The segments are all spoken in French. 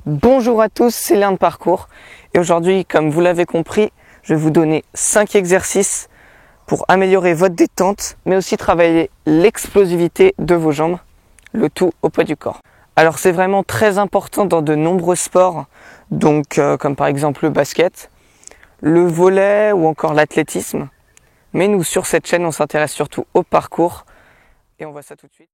Bonjour à tous, c'est Léon de Parcours et aujourd'hui, comme vous l'avez compris, je vais vous donner 5 exercices pour améliorer votre détente, mais aussi travailler l'explosivité de vos jambes, le tout au poids du corps. Alors c'est vraiment très important dans de nombreux sports, donc comme par exemple le basket, le volley ou encore l'athlétisme. Mais nous, sur cette chaîne, on s'intéresse surtout au parcours et on voit ça tout de suite.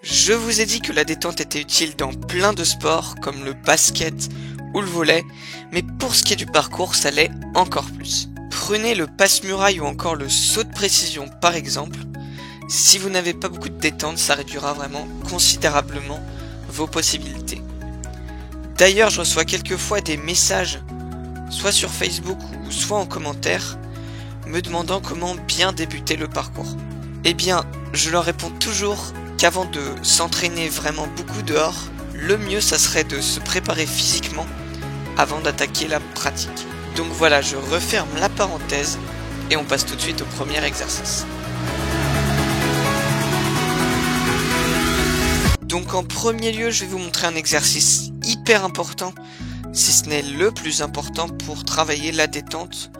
Je vous ai dit que la détente était utile dans plein de sports comme le basket ou le volley, mais pour ce qui est du parcours, ça l'est encore plus. Prenez le passe-muraille ou encore le saut de précision par exemple. Si vous n'avez pas beaucoup de détente, ça réduira vraiment considérablement vos possibilités. D'ailleurs, je reçois quelquefois des messages, soit sur Facebook ou soit en commentaire, me demandant comment bien débuter le parcours. Eh bien, je leur réponds toujours qu'avant de s'entraîner vraiment beaucoup dehors, le mieux ça serait de se préparer physiquement avant d'attaquer la pratique. Donc voilà, je referme la parenthèse et on passe tout de suite au premier exercice. Donc en premier lieu, je vais vous montrer un exercice hyper important, si ce n'est le plus important pour travailler la détente,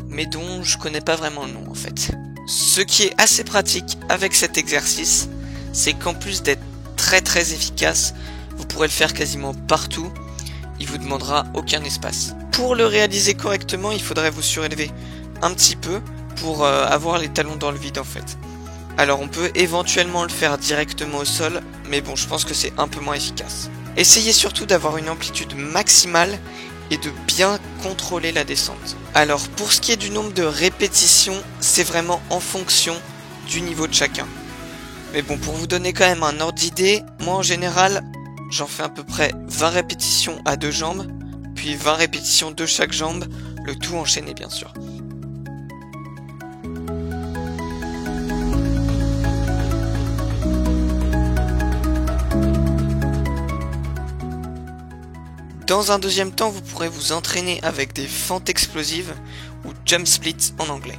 mais dont je connais pas vraiment le nom en fait. Ce qui est assez pratique avec cet exercice, c'est qu'en plus d'être très efficace, vous pourrez le faire quasiment partout, il vous demandera aucun espace. Pour le réaliser correctement, il faudrait vous surélever un petit peu pour avoir les talons dans le vide en fait. Alors on peut éventuellement le faire directement au sol, mais bon, je pense que c'est un peu moins efficace. Essayez surtout d'avoir une amplitude maximale et de bien contrôler la descente. Alors pour ce qui est du nombre de répétitions, c'est vraiment en fonction du niveau de chacun. Mais bon, pour vous donner quand même un ordre d'idée, moi en général, j'en fais à peu près 20 répétitions à deux jambes, puis 20 répétitions de chaque jambe, le tout enchaîné bien sûr. Dans un deuxième temps, vous pourrez vous entraîner avec des fentes explosives ou jump splits en anglais.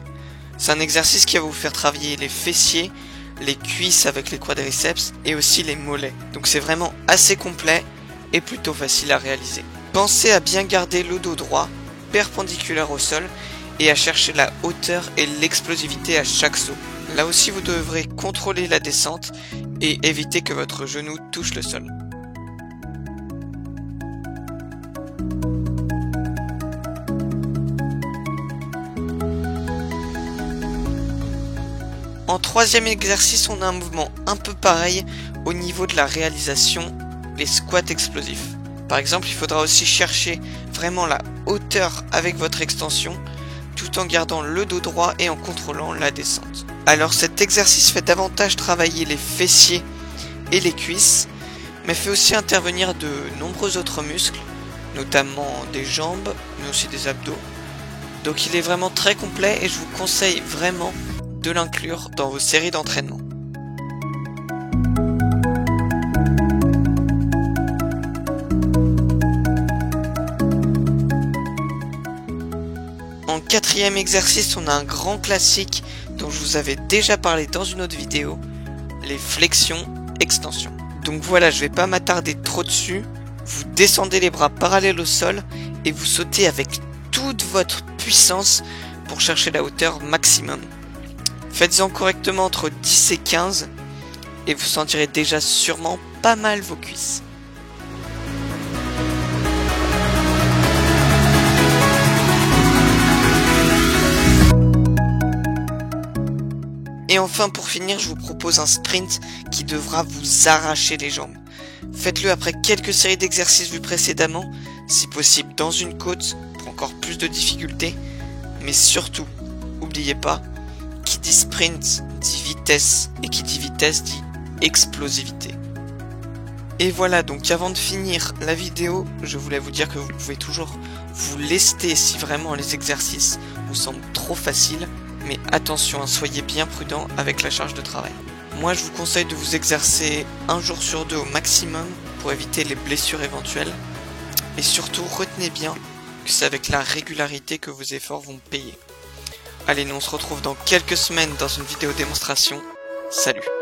C'est un exercice qui va vous faire travailler les fessiers, les cuisses avec les quadriceps et aussi les mollets. Donc c'est vraiment assez complet et plutôt facile à réaliser. Pensez à bien garder le dos droit, perpendiculaire au sol et à chercher la hauteur et l'explosivité à chaque saut. Là aussi vous devrez contrôler la descente et éviter que votre genou touche le sol. En troisième exercice, on a un mouvement un peu pareil au niveau de la réalisation, les squats explosifs. Par exemple, il faudra aussi chercher vraiment la hauteur avec votre extension, tout en gardant le dos droit et en contrôlant la descente. Alors cet exercice fait davantage travailler les fessiers et les cuisses, mais fait aussi intervenir de nombreux autres muscles, notamment des jambes, mais aussi des abdos. Donc il est vraiment très complet et je vous conseille vraiment de l'inclure dans vos séries d'entraînement. En quatrième exercice, on a un grand classique dont je vous avais déjà parlé dans une autre vidéo, les flexions-extensions. Donc voilà, je vais pas m'attarder trop dessus, vous descendez les bras parallèles au sol et vous sautez avec toute votre puissance pour chercher la hauteur maximum. Faites-en correctement entre 10 et 15 et vous sentirez déjà sûrement pas mal vos cuisses. Et enfin pour finir, je vous propose un sprint qui devra vous arracher les jambes. Faites-le après quelques séries d'exercices vus précédemment, si possible dans une côte pour encore plus de difficultés, mais surtout, n'oubliez pas, qui dit sprint dit vitesse, et qui dit vitesse dit explosivité. Et voilà, donc avant de finir la vidéo, je voulais vous dire que vous pouvez toujours vous lester si vraiment les exercices vous semblent trop faciles, mais attention, soyez bien prudent avec la charge de travail. Moi je vous conseille de vous exercer un jour sur deux au maximum pour éviter les blessures éventuelles. Et surtout retenez bien que c'est avec la régularité que vos efforts vont payer. Allez, nous on se retrouve dans quelques semaines dans une vidéo démonstration. Salut!